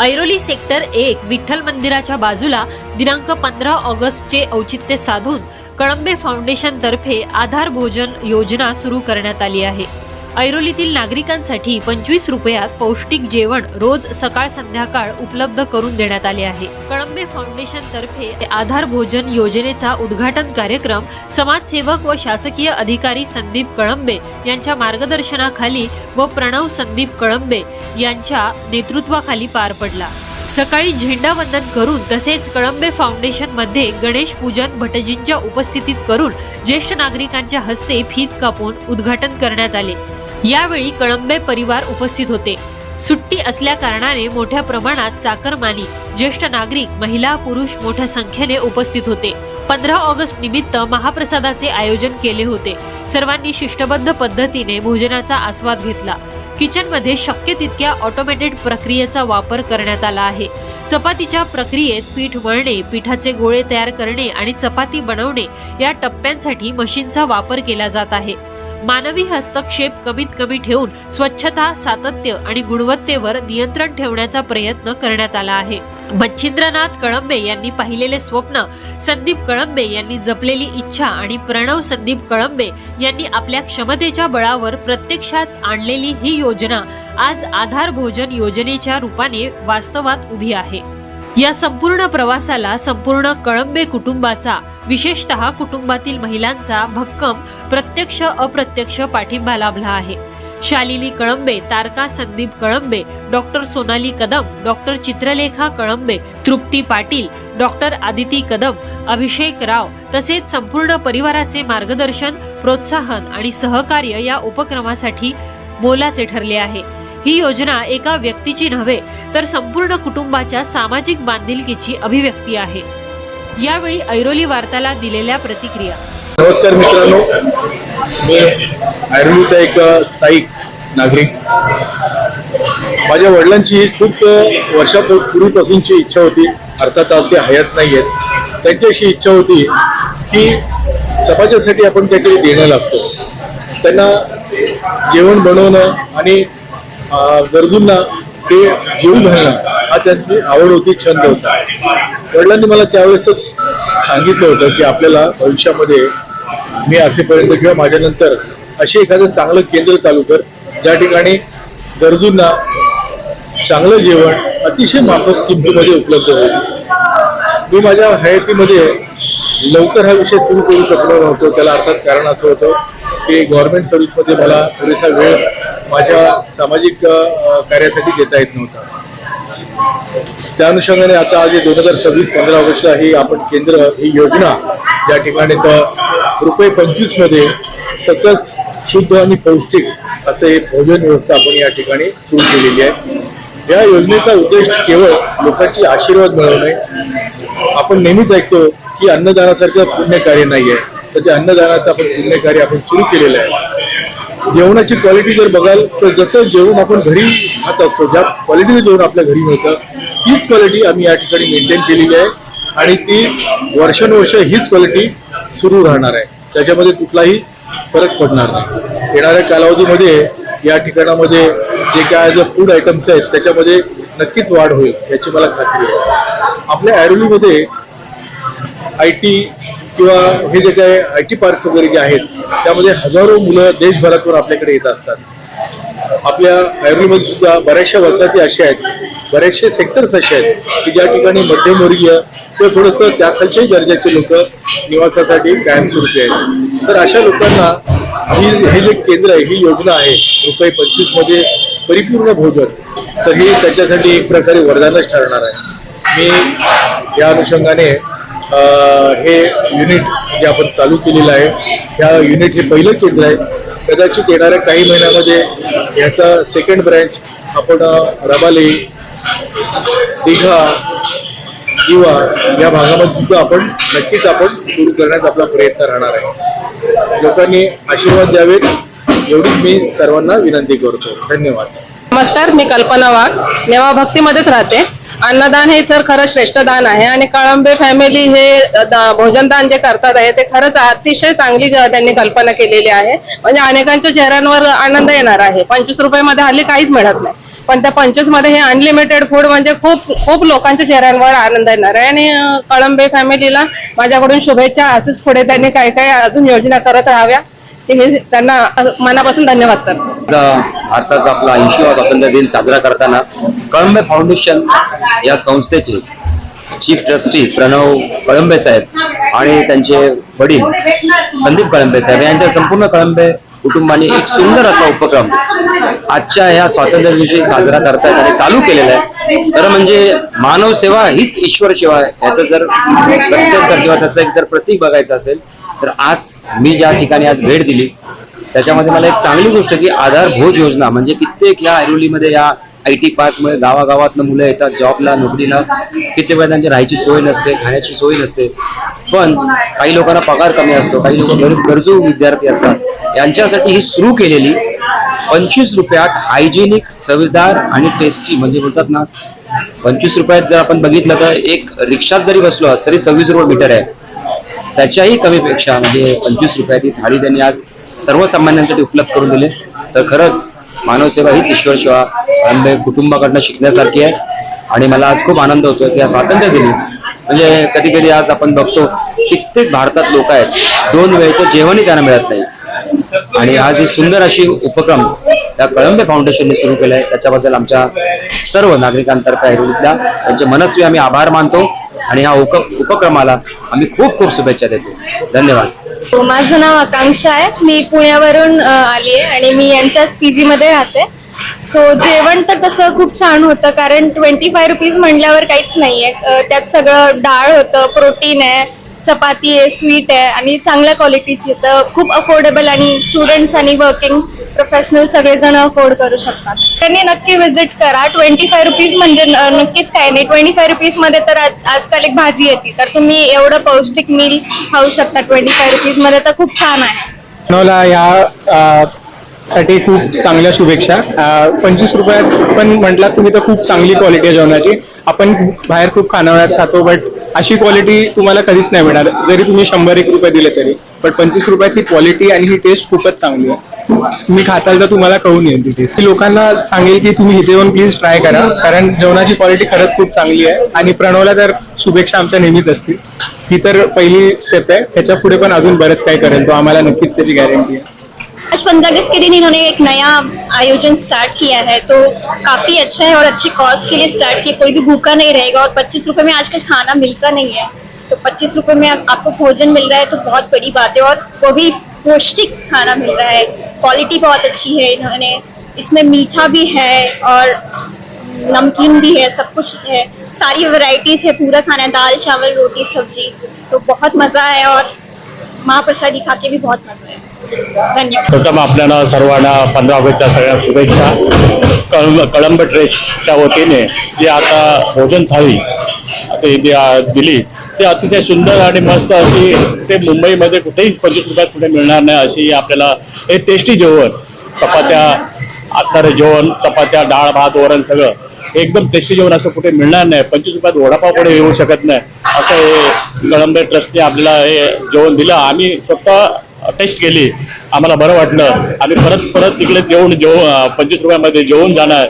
Airoli sector 1 Vitthal मंदिराच्या बाजूला दिनांक 15 ऑगस्टचे औचित्य साधून कळंबे फाउंडेशन तर्फे आधार भोजन योजना सुरू करण्यात आली आहे। ऐरोलीतील नागरिकांसाठी 25 रुपयात पौष्टिक जेवण रोज सकाळ संध्याकाळ उपलब्ध करून देण्यात आले आहे। कळंबे फाउंडेशन तर्फे आधार भोजन योजनेचा उद्घाटन कार्यक्रम समाजसेवक व शासकीय अधिकारी संदीप कळंबे यांच्या मार्गदर्शनाखाली व प्रणव संदीप कळंबे यांच्या नेतृत्वाखाली पार पडला। सकाळी झेंडावंदन करून तसेच कळंबे फाउंडेशन मध्ये गणेश पूजन भटजींच्या उपस्थितीत करून ज्येष्ठ नागरिकांच्या हस्ते फीत कापून उद्घाटन करण्यात आले। यावेळी कळंबे परिवार उपस्थित होते। सुट्टी असल्या कारणाने मोठ्या प्रमाणात चाकरमानी ज्येष्ठ नागरिक महिला पुरुष मोठ्या संख्येने उपस्थित होते। 15 ऑगस्ट निमित्त महाप्रसादाचे आयोजन केले होते। सर्वांनी शिस्तबद्ध पद्धतीने भोजनाचा आस्वाद घेतला। किचन मध्ये शक्य तितक्या ऑटोमॅटेड प्रक्रियेचा वापर करण्यात आला आहे। चपातीच्या प्रक्रियेत पीठ मळणे, पिठाचे गोळे तयार करणे आणि चपाती बनवणे या टप्प्यांसाठी मशीनचा वापर केला जात आहे। मानवी हस्तक्षेप कमीत कमी ठेवून स्वच्छता, सातत्य आणि गुणवत्तेवर नियंत्रण ठेवण्याचा प्रयत्न करण्यात आला आहे। मच्छिंद्रनाथ कळंबे यांनी पाहिलेले स्वप्न, संदीप कळंबे यांनी जपलेली इच्छा आणि प्रणव संदीप कळंबे यांनी आपल्या क्षमतेच्या बळावर प्रत्यक्षात आणलेली ही योजना आज आधार भोजन योजनेच्या रूपाने वास्तवात उभी आहे। या संपूर्ण प्रवासाला संपूर्ण कळंबे कुटुंबाचा, विशेषतः कुटुंबातील महिलांचा भक्कम प्रत्यक्ष अप्रत्यक्ष पाठिंबा लाभला आहे। शालिनी कळंबे, तारका संदीप कळंबे, डॉक्टर सोनाली कदम, डॉक्टर चित्रलेखा कळंबे, तृप्ती पाटील, डॉक्टर आदिती कदम, अभिषेक राव तसेच संपूर्ण परिवाराचे मार्गदर्शन, प्रोत्साहन आणि सहकार्य या उपक्रमासाठी मोलाचे ठरले आहे। ही योजना एका व्यक्तीची नव्हे तर संपूर्ण कुटुंबाच्या सामाजिक बांधिलकीची अभिव्यक्ती आहे। यावेळी ऐरोली वार्ताला दिलेल्या प्रतिक्रिया। नमस्कार मित्रांनो, मी ऐरोलीचा एक स्थायिक नागरिक। माझ्या वडिलांची खूप वर्षापूर्वीपासूनची इच्छा होती, अर्थात आज ते हयात नाहीयेत। त्यांची अशी इच्छा होती की समाजासाठी आपण काहीतरी देणं लागतो। त्यांना जेवण बनवणं आणि गरजूंना ते जीव घालणं हा त्यांची आवड होती, छंद होता। वडिलांनी मला त्यावेळेसच सांगितलं होतं की आपल्याला भविष्यामध्ये मी असेपर्यंत किंवा माझ्यानंतर असे एखादं चांगलं केंद्र चालू कर, ज्या ठिकाणी गरजूंना चांगलं जेवण अतिशय माफक किमतीमध्ये उपलब्ध होईल। मी माझ्या हयातीमध्ये लवकर हा विषय सुरू करू शकलो नव्हतो। त्याला अर्थात कारण असं होतं की गव्हर्नमेंट सर्व्हिसमध्ये मला पुरेसा वेळ माझ्या सामाजिक कार्यासाठी देता येत नव्हता। त्या अनुषंगाने आता आज 2026 15 ऑगस्टला ही आपण केंद्र, ही योजना या ठिकाणी रुपये 25 मध्ये सकस, शुद्ध आणि पौष्टिक असे भोजन व्यवस्था आपण या ठिकाणी सुरू केलेली आहे। या योजनेचा उद्देश केवळ लोकांची आशीर्वाद मिळवणे। आपण नेहमीच ऐकतो की अन्नदानासारखं पुण्य कार्य नाहीये, तर ते अन्नदानाचं आपण पुण्य कार्य आपण सुरू केलेलं आहे। जेवणाची क्वालिटी जर बघाल तर जसं जेवण आपण घरी खात असतो, ज्या क्वालिटीचं जेवण आपल्या घरी मिळतं तीच क्वालिटी आम्ही या ठिकाणी मेंटेन केलेली आहे आणि ती वर्षानुवर्ष हीच क्वालिटी सुरू राहणार आहे। त्याच्यामध्ये कुठलाही फरक पडणार नाही। येणाऱ्या कालावधीमध्ये या ठिकाणामध्ये जे काय फूड आयटम्स आहेत त्याच्यामध्ये नक्कीच वाढ होईल याची मला खात्री आहे। आपल्या ऐरोलीमध्ये IT किंवा हे जे काय IT पार्क्स वगैरे जे आहेत त्यामध्ये हजारो मुलं देशभरातून आपल्याकडे येत असतात। आपल्या ऐरोलीमध्ये सुद्धा बऱ्याचशा वसाहती अशा आहेत, बरेचसे सेक्टर्स असे आहेत की ज्या ठिकाणी मध्यमवर्गीय किंवा थोडंसं त्याखालच्याही दर्जाचे लोक निवासासाठी कायमस्वरूपी आहेत। तर अशा लोकांना हे जे केंद्र आहे, ही योजना आहे रुपये 25 मध्ये परिपूर्ण भोजन, तर ही त्याच्यासाठी एक प्रकारे वरदानच ठरणार आहे। मी या अनुषंगाने हे युनिट जे आपण चालू केलेलं आहे, ह्या युनिट हे पहिलं केंद्र आहे। कदाचित येणाऱ्या काही महिन्यामध्ये याचा सेकंड ब्रँच आपण रबाली, दिघा किंवा या भागामध्ये सुद्धा आपण नक्कीच सुरू करण्याचा आपला प्रयत्न राहणार आहे। लोकांनी आशीर्वाद द्यावेत एवढीच मी सर्वांना विनंती करतो। धन्यवाद। नमस्कार, मी कल्पना वाघ, नेवा भक्तीमध्येच राहते। अन्नदान हे तर खरंच श्रेष्ठ दान आहे आणि कळंबे फॅमिली हे भोजनदान जे करतात आहे ते खरंच अतिशय चांगली त्यांनी कल्पना केलेली आहे. म्हणजे अनेकांच्या चेहऱ्यांवर आनंद येणार आहे. 25 रुपयामध्ये हल्ली काहीच मिळत नाही, पण त्या 25 मध्ये हे अनलिमिटेड फूड म्हणजे खूप खूप लोकांच्या चेहऱ्यांवर आनंद येणार आहे. आणि कळंबे फॅमिलीला माझ्याकडून शुभेच्छा. असेच पुढे त्यांनी काय काय अजून योजना करत राहाव्या ते मी त्यांना मनापासून धन्यवाद करतो. भारताचा आपला 80वा स्वातंत्र्य दिन साजरा करताना कळंबे फाउंडेशन या संस्थेचे चीफ ट्रस्टी प्रणव कळंबे साहेब आणि त्यांचे वडील संदीप कळंबे साहेब यांच्या संपूर्ण कळंबे कुटुंबाने एक सुंदर असा उपक्रम आजच्या ह्या स्वातंत्र्य दिवशी साजरा करतायत आणि चालू केलेला आहे. तर म्हणजे मानव सेवा हीच ईश्वर सेवा आहे याचं जर प्रत्येक किंवा त्याचं एक जर प्रतीक बघायचं असेल तर आज मी ज्या ठिकाणी आज भेट दिली त्याच्यामध्ये मला एक चांगली गोष्ट की आधार भोज योजना म्हणजे कित्येक या ऐरोलीमध्ये या IT पार्कमुळे गावागावातनं मुलं येतात जॉबला नोकरीला. किती वेळा त्यांची राहायची सोय नसते, खाण्याची सोय नसते, पण काही लोकांना पगार कमी असतो, काही लोक गरजू विद्यार्थी असतात. यांच्यासाठी ही सुरू केलेली 25 रुपयात हायजेनिक चवीदार आणि टेस्टी म्हणजे बोलतात ना 25 रुपयात जर आपण बघितलं तर एक रिक्षात जरी बसलो तरी 26 रुपये मीटर आहे. त्याच्याही कमीपेक्षा म्हणजे 25 रुपयाची थाळी त्यांनी आज सर्वसामान्यांसाठी उपलब्ध करून दिली. तर खरंच मानवसेवा हीच ईश्वर सेवा कळंबे कुटुंबाकडनं शिकण्यासारखी आहे. आणि मला आज खूप आनंद होतो की या स्वातंत्र्य दिनी म्हणजे कधी कधी आज आपण बघतो कित्येक भारतात लोक आहेत 2 वेळेचं जेवणही त्यांना मिळत नाही आणि आज ही सुंदर अशी उपक्रम त्या कळंबे फाउंडेशनने सुरू केलं आहे. त्याच्याबद्दल आमच्या सर्व नागरिकांतर्फे ऐरोलीतल्या त्यांचे मनस्वी आम्ही आभार मानतो आणि ह्या उपक्रमाला आम्ही खूप खूप शुभेच्छा देतो. धन्यवाद. माझं नाव आकांक्षा आहे. मी पुण्यावरून आली आहे आणि मी यांच्याच PG मध्ये राहते. सो जेवण तर तसं खूप छान होतं कारण 25 रुपीज म्हणल्यावर काहीच नाहीये. त्यात सगळं डाळ होतं, प्रोटीन आहे, चपाती आहे, स्वीट आहे आणि चांगल्या क्वालिटीची येतं. खूप अफोर्डेबल आणि स्टुडंट्स आणि वर्किंग प्रोफेशनल सगळेजण अफोर्ड करू शकतात. त्यांनी नक्की व्हिजिट करा. 25 रुपीज म्हणजे नक्कीच काय नाही. 25 रुपीज मध्ये तर आजकाल एक भाजी येते तर तुम्ही एवढं पौष्टिक मील खाऊ शकता 25 रुपीज मध्ये. तर खूप छान आहे. मला या साठी खूप चांगल्या शुभेच्छा. 25 रुपयात पण म्हटलात तुम्ही तर खूप चांगली क्वालिटी आहे जेवणाची. आपण बाहेर खूप खानावळ्यात खातो बट अशी क्वालिटी तुम्हाला कधीच नाही मिळणार जरी तुम्ही 100-1 रुपये दिले तरी. पण 25 रुपयात ही क्वालिटी आणि ही टेस्ट खूपच चांगली आहे. तुम्ही खाताल तर तुम्हाला कळून येईल ती टेस्ट. लोकांना सांगेल की तुम्ही इथे येऊन प्लीज ट्राय करा कारण जेवणाची क्वालिटी खरंच खूप चांगली आहे. आणि प्रणवला तर शुभेच्छा आमच्या नेहमीच असतील. ही तर पहिली स्टेप आहे. त्याच्या पुढे पण अजून बरंच काय करेल तो आम्हाला नक्कीच त्याची गॅरंटी आहे. आज 15 अगस्त के दिन इन्होंने एक नया आयोजन स्टार्ट किया है तो काफी अच्छा है और अच्छी कॉज के लिए स्टार्ट किया. कोई भी भूखा नहीं रहेगा और 25 रुपए में आजकल खाना मिलता नहीं है तो 25 रुपए में आपको भोजन मिल रहा है तो बहुत बड़ी बात है. और वो भी पौष्टिक खाना मिल रहा है. क्वालिटी बहुत अच्छी है. इन्होंने इसमें मीठा भी है और नमकीन भी है, सब कुछ है, सारी वैरायटीज है, पूरा खाना है, दाल चावल रोटी सब्जी. तो बहुत मजा है और महाप्रसादी खा के भी बहुत मजा है. धन्यवाद. प्रथम आपल्याला सर्वांना 15 ऑगस्टच्या सगळ्या शुभेच्छा. कळंब ट्रेस्टच्या वतीने जी आता भोजन थाळी आता इथे दिली ते अतिशय सुंदर आणि मस्त अशी ते मुंबईमध्ये कुठेही 25 रुपयात कुठे मिळणार नाही अशी आपल्याला हे टेस्टी जेवण चपात्या असणारे जेवण चपात्या डाळ भात वरण सगळं एकदम टेस्टी जेवण असं कुठे मिळणार नाही. 25 रुपयात वडापाव पुढे येऊ शकत नाही असं हे कळंबे ट्रस्टने आपल्याला हे जेवण दिलं. आम्ही स्वतः टेस्ट केली आम्हाला बरं वाटलं. आम्ही परत तिकडे 25 रुपयामध्ये जेवून जाणार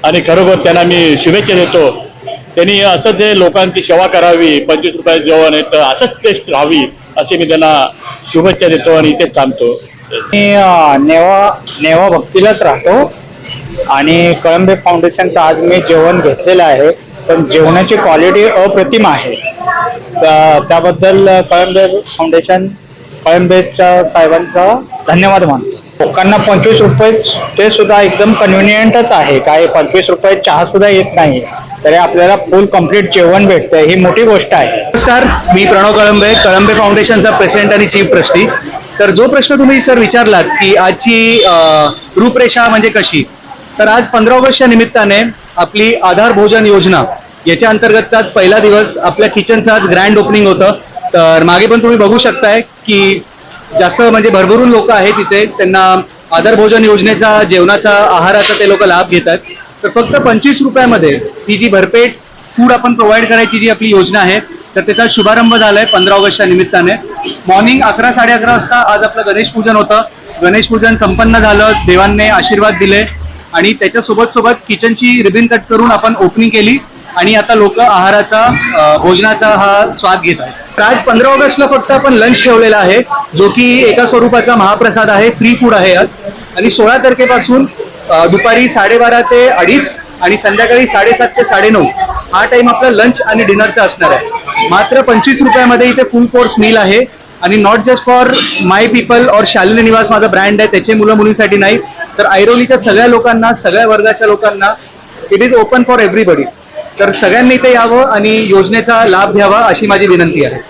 आणि खरोखर त्यांना मी शुभेच्छा देतो. त्यांनी असंच हे लोकांची सेवा करावी 25 रुपयात जेवण आहे तर असंच टेस्ट राहावी अशी मी त्यांना शुभेच्छा देतो आणि इथेच थांबतो. मी नेवा भक्तीलाच राहतो आणि कळंबे फाउंडेशनचं आज मी जेवण घेतलेलं आहे पण जेवणाची क्वालिटी अप्रतिम आहे. त्याबद्दल कळंबे फाउंडेशन कळंबेच्या साहेबांचा धन्यवाद मानतो. लोकांना 25 रुपये ते सुद्धा एकदम कन्व्हिनियंटच आहे. काय 25 रुपये चहा सुद्धा येत नाही तरी आपल्याला फुल कम्प्लीट जेवण भेटतंय ही मोठी गोष्ट आहे. नमस्कार, मी प्रणव कळंबे, कळंबे फाउंडेशनचा प्रेसिडेंट आणि चीफ ट्रस्टी. तर जो प्रश्न तुम्ही सर विचारलात की आजची रूपरेषा म्हणजे कशी, तर आज 15 ऑगस्टच्या निमित्ताने आपली आधार भोजन योजना याच्या अंतर्गतचाच पहिला दिवस आपल्या किचनचा ग्रँड ओपनिंग होतं. तर मागे पण तुम्ही बघू शकताय की जास्त म्हणजे भरभरून लोक आहेत तिथे. त्यांना आधार भोजन योजनेचा जेवणाचा आहाराचा ते लोक लाभ घेतात. तर फक्त 25 रुपयामध्ये ही जी भरपेट फूड आपण प्रोव्हाइड करायची जी आपली योजना आहे तर त्याचा शुभारंभ झालाय 15 ऑगस्टच्या निमित्ताने. मॉर्निंग 11-11:30 वाजता आज आपलं गणेश पूजन होतं. गणेश पूजन संपन्न झालं, देवांनी आशीर्वाद दिले आणि त्याच्यासोबत सोबत किचनची रिबिन कट करून आपण ओपनिंग केली आणि आता लोक आहाराचा भोजनाचा हा स्वाद घेत आहेत. तर आज 15 ऑगस्टला फक्त आपण लंच ठेवलेला आहे जो की एका स्वरूपाचा महाप्रसाद आहे, फ्री फूड आहे आज. आणि 16 तारखेपासून दुपारी 12:30 ते 2:30 आणि संध्याकाळी 7:30 ते 9:30 हा टाइम आपला लंच आणि डिनरचा असणार आहे. मात्र 25 रुपयामध्ये इथे फुल कोर्स मील आहे आणि not just for my people और शालिनी निवास माझा ब्रँड आहे त्याचे मुलं मुलींसाठी नाही तर ऐरोलीच्या सगळ्या लोकांना, सगळ्या वर्गाच्या लोकांना it is open for everybody. तर सगळ्यांनी इथे यावं आणि योजनेचा लाभ घ्यावा अशी माझी विनंती आहे.